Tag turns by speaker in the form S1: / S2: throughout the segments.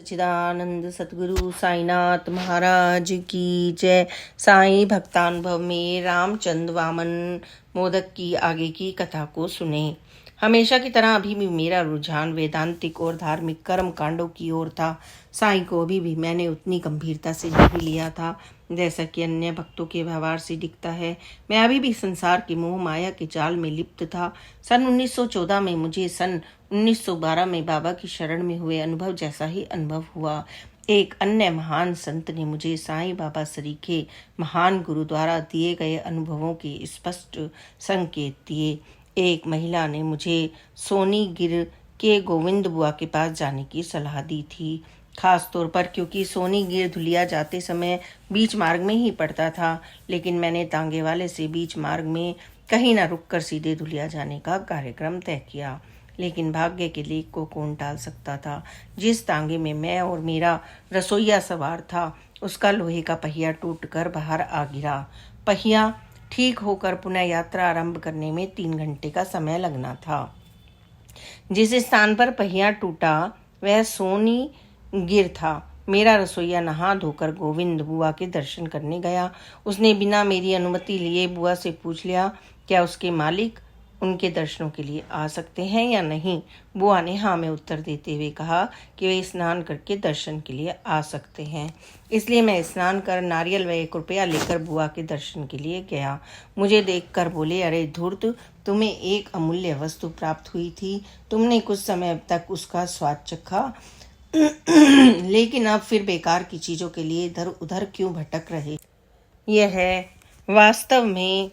S1: सच्चिदानंद सतगुरु साईनाथ महाराज की जय। साईं भक्तानुभव में रामचंद्र वामन मोदक की आगे की कथा को सुने। हमेशा की तरह अभी भी मेरा रुझान वेदांतिक और धार्मिक कर्म कांडों की ओर था। साईं को अभी भी मैंने उतनी गंभीरता से नहीं लिया था जैसा कि अन्य भक्तों के व्यवहार से दिखता है। मैं अभी भी संसार के मोह माया के जाल में लिप्त था। सन 1914 में मुझे सन 1912 में बाबा की शरण में हुए अनुभव जैसा ही अनुभव हुआ। एक अन्य महान संत ने मुझे साईं बाबा सरीखे महान गुरु द्वारा दिए गए अनुभवों के स्पष्ट संकेत दिए। एक महिला ने मुझे सोनीगिर के गोविंद बुआ के पास जाने की सलाह दी थी, खास तौर पर क्योंकि सोनीगिर धुलिया जाते समय बीच मार्ग में ही पड़ता था। लेकिन मैंने तांगे वाले से बीच मार्ग में कहीं न रुककर सीधे धुलिया जाने का कार्यक्रम तय किया। लेकिन भाग्य के लेख को कौन टाल सकता था। जिस तांगे में मैं और मेरा रसोइया सवार था उसका लोहे का पहिया टूटकर बाहर आ गिरा। पहिया ठीक होकर पुनः यात्रा आरंभ करने में 3 घंटे का समय लगना था। जिस स्थान पर पहिया टूटा वह सोनीगिर था। मेरा रसोइया नहा धोकर गोविंद बुआ के दर्शन करने गया। उसने बिना मेरी अनुमति लिए बुआ से पूछ लिया क्या उसके मालिक उनके दर्शनों के लिए आ सकते हैं या नहीं। बुआ ने हाँ में उत्तर देते हुए कहा कि वे स्नान करके दर्शन के लिए आ सकते हैं। इसलिए मैं स्नान कर नारियल व 1 रुपया लेकर बुआ के दर्शन के लिए गया। मुझे देखकर बोले, अरे धूर्त, तुम्हें एक अमूल्य वस्तु प्राप्त हुई थी। तुमने कुछ समय तक उसका स्वाद चखा लेकिन अब फिर बेकार की चीजों के लिए इधर उधर क्यों भटक रहे। यह वास्तव में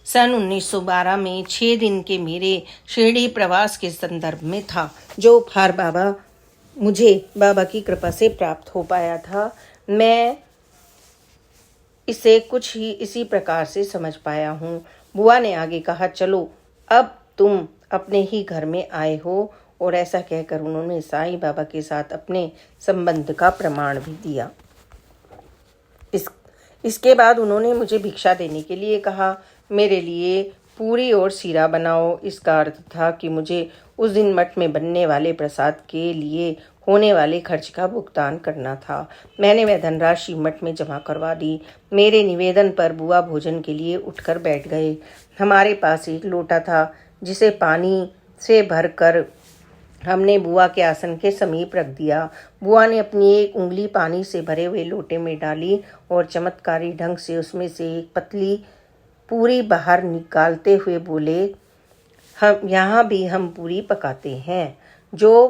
S1: सन 1912 में 6 दिन के मेरे शिरडी प्रवास के संदर्भ में था, जो उपहार मुझे बाबा की कृपा से प्राप्त हो पाया था। मैं इसे कुछ ही इसी प्रकार से समझ पाया हूँ। बुआ ने आगे कहा, चलो अब तुम अपने ही घर में आए हो। और ऐसा कहकर उन्होंने साईं बाबा के साथ अपने संबंध का प्रमाण भी दिया। इसके बाद उन्होंने मुझे भिक्षा देने के लिए कहा। मेरे लिए पूरी और सीरा बनाओ। इसका अर्थ था कि मुझे उस दिन मठ में बनने वाले प्रसाद के लिए होने वाले खर्च का भुगतान करना था। मैंने वह धनराशि मठ में जमा करवा दी। मेरे निवेदन पर बुआ भोजन के लिए उठकर बैठ गए। हमारे पास एक लोटा था जिसे पानी से भरकर हमने बुआ के आसन के समीप रख दिया। बुआ ने अपनी एक उंगली पानी से भरे हुए लोटे में डाली और चमत्कारी ढंग से उसमें से एक पतली पूरी बाहर निकालते हुए बोले, हम यहाँ भी हम पूरी पकाते हैं। जो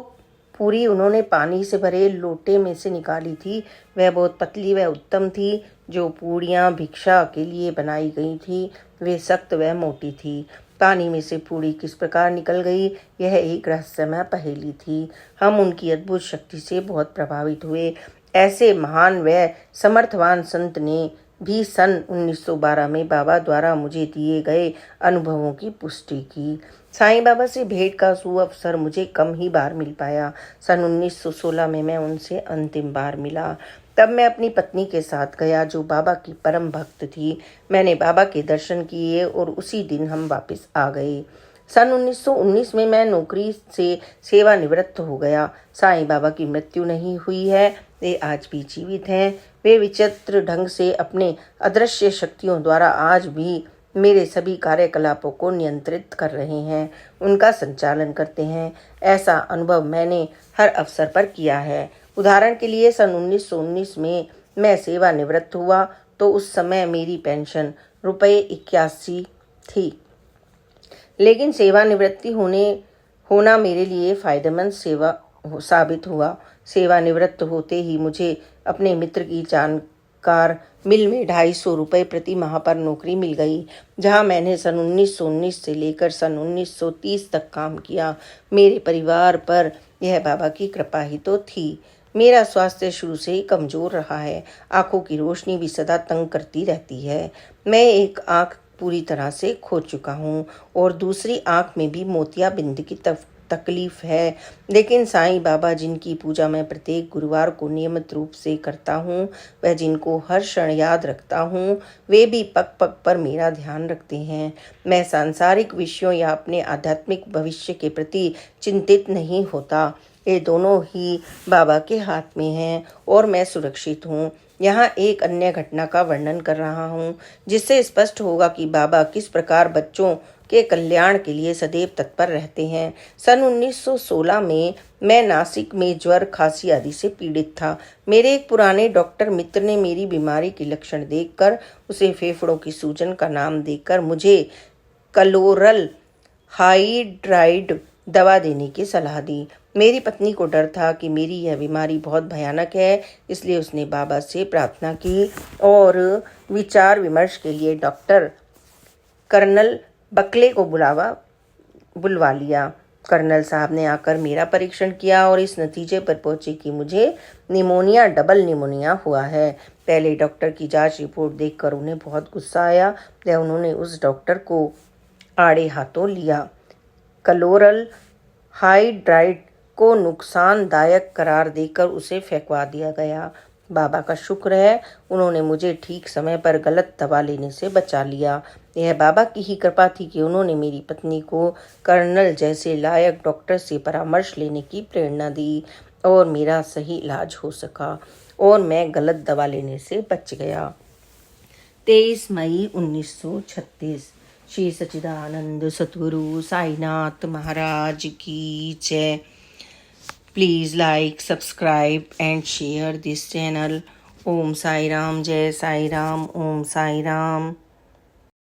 S1: पूरी उन्होंने पानी से भरे लोटे में से निकाली थी वह बहुत पतली व उत्तम थी। जो पूड़ियाँ भिक्षा के लिए बनाई गई थी वे सख्त व मोटी थी। पानी में से पूड़ी किस प्रकार निकल गई यह एक रहस्यमय पहेली थी। हम उनकी अद्भुत शक्ति से बहुत प्रभावित हुए। ऐसे महान व समर्थवान संत ने भी सन 1912 में बाबा द्वारा मुझे दिए गए अनुभवों की पुष्टि की। साईं बाबा से भेंट का सुअवसर मुझे कम ही बार मिल पाया। सन 1916 में मैं उनसे अंतिम बार मिला। तब मैं अपनी पत्नी के साथ गया जो बाबा की परम भक्त थी। मैंने बाबा के दर्शन किए और उसी दिन हम वापस आ गए। सन 1919 में मैं नौकरी से सेवानिवृत्त हो गया। साईं बाबा की मृत्यु नहीं हुई है, वे आज भी जीवित हैं। वे विचित्र ढंग से अपने अदृश्य शक्तियों द्वारा आज भी मेरे सभी कार्यकलापों को नियंत्रित कर रहे हैं, उनका संचालन करते हैं। ऐसा अनुभव मैंने हर अवसर पर किया है। उदाहरण के लिए सन 1919 में मैं सेवानिवृत्त हुआ तो उस समय मेरी पेंशन ₹81 थी। लेकिन सेवानिवृत्ति होना मेरे लिए फायदेमंद साबित हुआ। सेवानिवृत्त होते ही मुझे अपने मित्र की जानकार मिल में ₹250 प्रति माह पर नौकरी मिल गई, जहां मैंने सन 1919 से लेकर सन 1930 तक काम किया। मेरे परिवार पर यह बाबा की कृपा ही तो थी। मेरा स्वास्थ्य शुरू से ही कमजोर रहा है। आंखों की रोशनी भी सदा तंग करती रहती है। मैं एक आंख पूरी तरह से खो चुका हूँ और दूसरी आंख में भी मोतियाबिंद की तकलीफ है। लेकिन साईं बाबा जिनकी पूजा मैं प्रत्येक गुरुवार को नियमित रूप से करता हूँ, वह जिनको हर क्षण याद रखता हूँ, वे भी पग पग पर मेरा ध्यान रखते हैं। मैं सांसारिक विषयों या अपने आध्यात्मिक भविष्य के प्रति चिंतित नहीं होता। ये दोनों ही बाबा के हाथ में हैं और मैं सुरक्षित हूँ। यहाँ एक अन्य घटना का वर्णन कर रहा हूँ जिससे स्पष्ट होगा कि बाबा किस प्रकार बच्चों के कल्याण के लिए सदैव तत्पर रहते हैं। सन 1916 में मैं नासिक में ज्वर, खांसी आदि से पीड़ित था। मेरे एक पुराने डॉक्टर मित्र ने मेरी बीमारी के लक्षण देखकर उसे फेफड़ों की सूजन का नाम देकर मुझे कलोरल हाइड्राइड दवा देने की सलाह दी। मेरी पत्नी को डर था कि मेरी यह बीमारी बहुत भयानक है, इसलिए उसने बाबा से प्रार्थना की और विचार विमर्श के लिए डॉक्टर कर्नल बकले को बुलवा लिया। कर्नल साहब ने आकर मेरा परीक्षण किया और इस नतीजे पर पहुंचे कि मुझे निमोनिया, डबल निमोनिया हुआ है। पहले डॉक्टर की जांच रिपोर्ट देखकर उन्हें बहुत गुस्सा आया। उन्होंने उस डॉक्टर को आड़े हाथों लिया। कलोरल हाइड्राइड को नुकसानदायक करार देकर उसे फेंकवा दिया गया। बाबा का शुक्र है, उन्होंने मुझे ठीक समय पर गलत दवा लेने से बचा लिया। यह बाबा की ही कृपा थी कि उन्होंने मेरी पत्नी को कर्नल जैसे लायक डॉक्टर से परामर्श लेने की प्रेरणा दी और मेरा सही इलाज हो सका और मैं गलत दवा लेने से बच गया। 23 मई 1936। श्री सच्चिदानंद सतगुरु साईनाथ महाराज की जय। Please like, subscribe and share this channel. Om Sai Ram, Jai Sai Ram, Om Sai Ram.